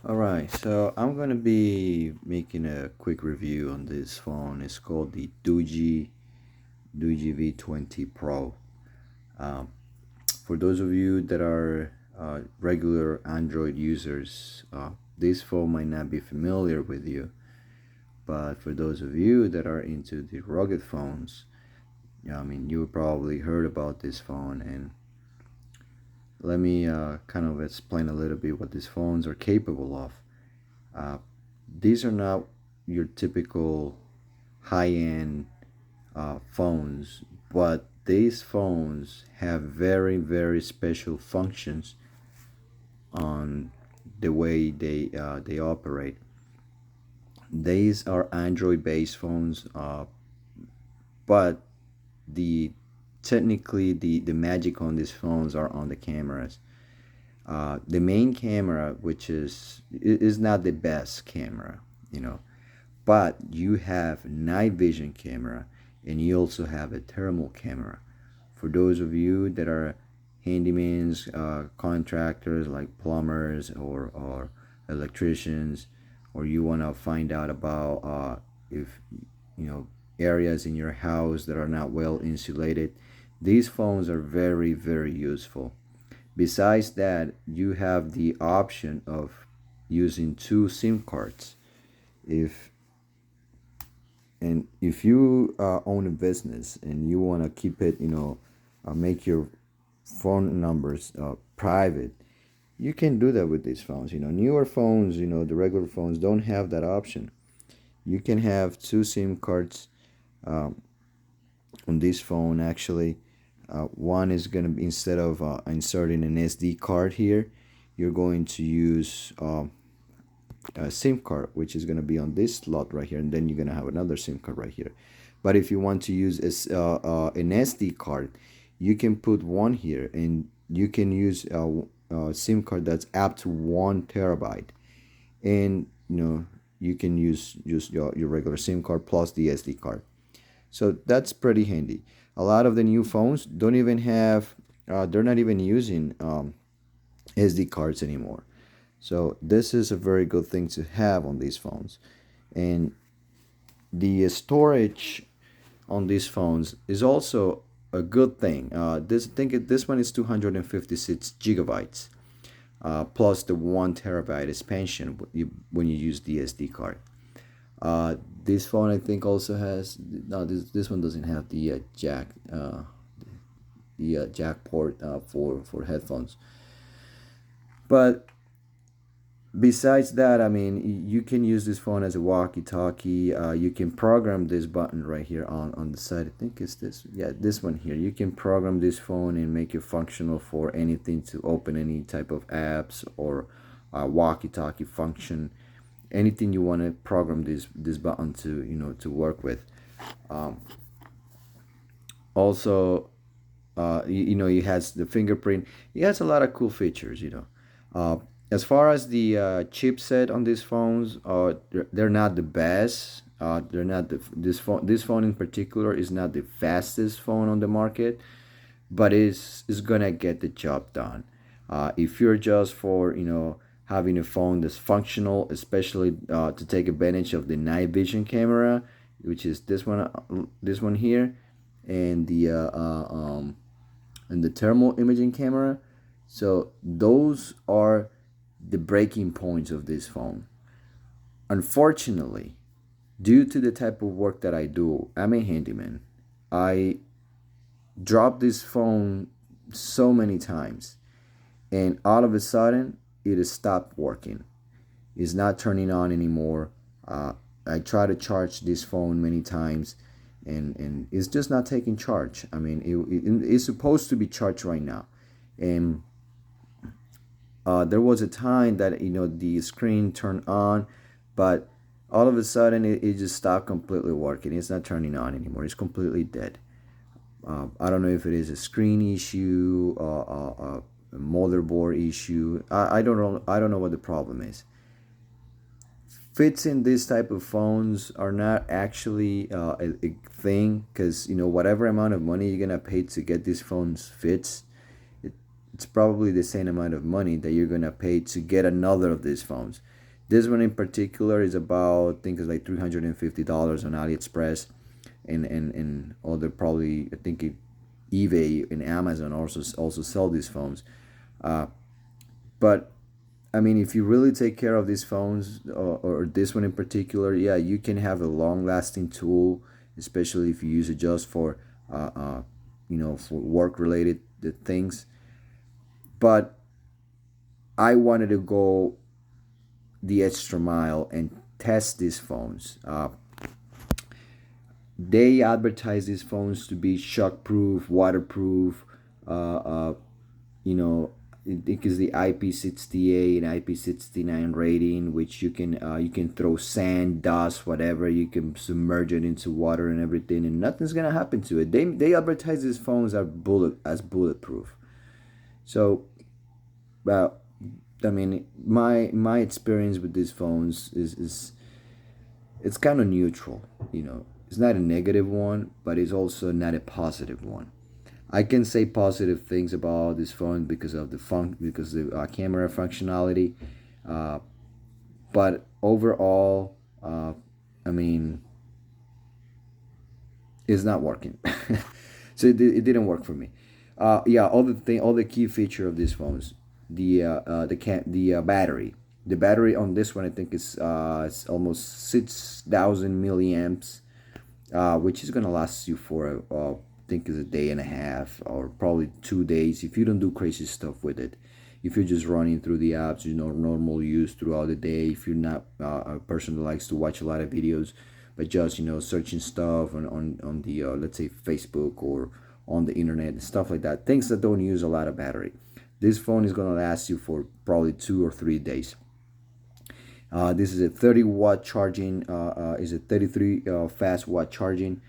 Alright, so I'm gonna be making a quick review on this phone. It's called the Doogee V20 Pro. Um, for those of you that are regular Android users, this phone might not be familiar with you. But for those of you that are into the rugged phones, yeah, I mean, you probably heard about this phone. And let me kind of explain a little bit what these phones are capable of. Uh, these are not your typical high-end phones, but these phones have very, very special functions on the way they operate. These are Android-based phones, but the technically the magic on these phones are on the cameras. The main camera, which is not the best camera, you know, but you have night vision camera, and you also have a thermal camera. For those of you that are handymans, contractors like plumbers or electricians, or you want to find out about if you know areas in your house that are not well insulated, these phones are very, very useful. Besides that, you have the option of using two SIM cards. If if you own a business and you want to keep it, make your phone numbers private, you can do that with these phones. Newer phones, the regular phones don't have that option. You can have two SIM cards um, on this phone. Actually, one is going to be, instead of inserting an SD card here, you're going to use a SIM card, which is going to be on this slot right here, and then you're going to have another SIM card right here. But if you want to use an SD card, you can put one here, and you can use a SIM card that's up to 1 terabyte, and you can use your regular SIM card plus the SD card. So that's pretty handy. A lot of the new phones don't even have, they're not even using SD cards anymore. So this is a very good thing to have on these phones. And the storage on these phones is also a good thing. This one is 256 gigabytes, plus the 1 terabyte expansion when you use the SD card. This phone I think also has, no, this one doesn't have the jack port for headphones. But besides that, I mean, you can use this phone as a walkie-talkie. You can program this button right here on the side. I think it's this. Yeah, this one here. You can program this phone and make it functional for anything, to open any type of apps or walkie-talkie function. Anything you want to program this button to to work with. Um, Also, it has the fingerprint. It has a lot of cool features. Uh, as far as the chipset on these phones, they're not the best. They're not this phone in particular is not the fastest phone on the market, but is gonna get the job done. If you're just for having a phone that's functional, especially to take advantage of the night vision camera, which is this one here, and the thermal imaging camera. So those are the breaking points of this phone. Unfortunately, due to the type of work that I do, I'm a handyman. I dropped this phone so many times, and all of a sudden, it has stopped working. It's not turning on anymore. I try to charge this phone many times, and it's just not taking charge. I mean, it's supposed to be charged right now, and there was a time that the screen turned on, but all of a sudden it just stopped completely working. It's not turning on anymore. It's completely dead. I don't know if it is a screen issue, a motherboard issue. I don't know. I don't know what the problem is. Fits in this type of phones are not actually a thing, because whatever amount of money you're gonna pay to get these phones fits, it's probably the same amount of money that you're gonna pay to get another of these phones. This one in particular is about, I think it's like $350 on AliExpress, and other probably, I think eBay and Amazon also sell these phones. Uh, but I mean, if you really take care of these phones, or this one in particular, yeah, you can have a long-lasting tool, especially if you use it just for, for work-related things. But I wanted to go the extra mile and test these phones. They advertise these phones to be shockproof, waterproof, uh, uh, you know, it is the IP68 and IP69 rating, which you can throw sand, dust, whatever, you can submerge it into water and everything, and nothing's gonna happen to it. They advertise these phones are bulletproof. So, well, I mean, my experience with these phones is it's kind of neutral. It's not a negative one, but it's also not a positive one. I can say positive things about this phone because of the camera functionality, uh, but overall, I mean, it's not working. So it didn't work for me. Yeah, all the key feature of these phones, the battery. The battery on this one, I think, is it's almost 6,000 milliamps, which is gonna last you for I think is a day and a half or probably 2 days if you don't do crazy stuff with it. If you're just running through the apps, normal use throughout the day. If you're not a person that likes to watch a lot of videos, but just searching stuff on the let's say Facebook or on the internet and stuff like that, things that don't use a lot of battery. This phone is gonna last you for probably 2 or 3 days. This is a 30-watt charging. Is a 33 fast watt charging.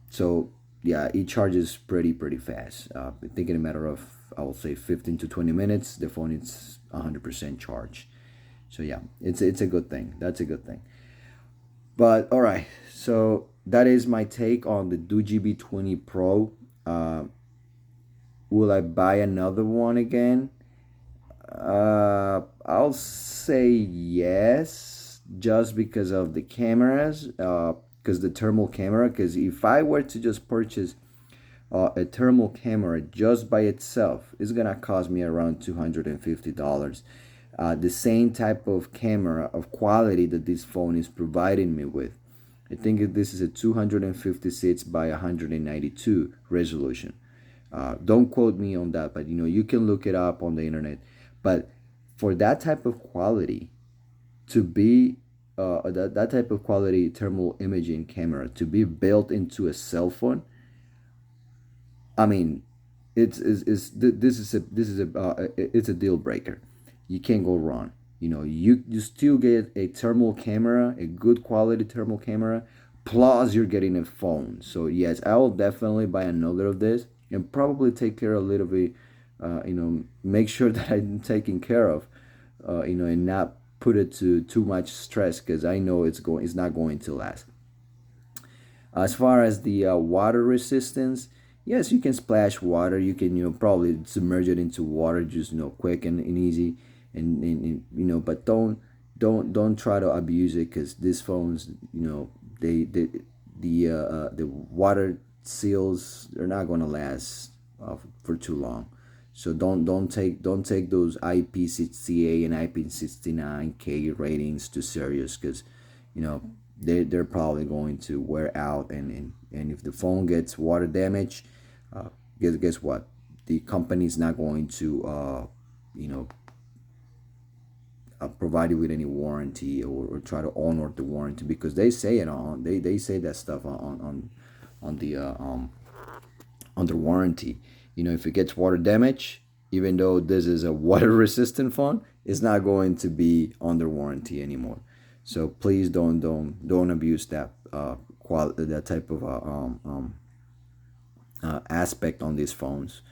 So yeah, it charges pretty fast. I think in a matter of, I will say, 15 to 20 minutes, the phone is 100% charged. So yeah, it's a good thing. That's a good thing. But all right, so that is my take on the Doogee V20 Pro. Will I buy another one again? I'll say yes, just because of the cameras, because the thermal camera. Because if I were to just purchase a thermal camera just by itself, it's gonna cost me around $250. The same type of camera of quality that this phone is providing me with. I think this is a 256 by 192 resolution. Don't quote me on that, but you can look it up on the internet. But for that type of quality to be that type of quality thermal imaging camera to be built into a cell phone, I mean, it's a deal breaker. You can't go wrong. You still get a thermal camera, a good quality thermal camera, plus you're getting a phone. So yes, I will definitely buy another of this and probably take care a little bit. Make sure that I'm taken care of, and not put it to too much stress because I know it's not going to last. As far as the water resistance, yes, you can splash water. You can probably submerge it into water, just quick and easy, and but don't try to abuse it because these phones, the water seals, they're not going to last for too long. So don't take those IP68 and IP69K ratings too serious because they're probably going to wear out, and if the phone gets water damage, guess what? The company's not going to provide you with any warranty, or try to honor the warranty, because they say it on they say that stuff on the under warranty. If it gets water damage, even though this is a water resistant phone, it's not going to be under warranty anymore. So please don't abuse that that type of aspect on these phones.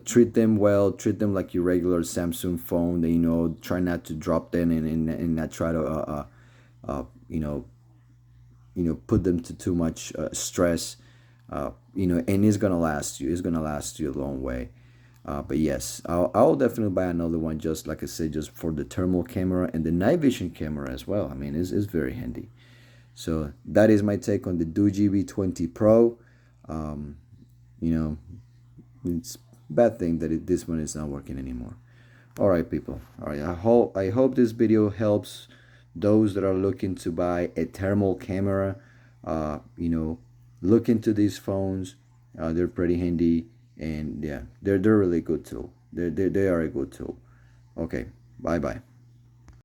Treat them well. Treat them like your regular Samsung phone. Try not to drop them, and not try to put them to too much stress. And it's gonna last you. It's gonna last you a long way. But yes, I'll definitely buy another one, just like I said, just for the thermal camera and the night vision camera as well. I mean, it's very handy. So that is my take on the Doogee V20 Pro. Um, you know, it's bad thing that this one is not working anymore. All right, people. All right, I hope this video helps those that are looking to buy a thermal camera. You know, look into these phones. They're pretty handy, and yeah, they're really good tool. They are a good tool. Okay, bye bye.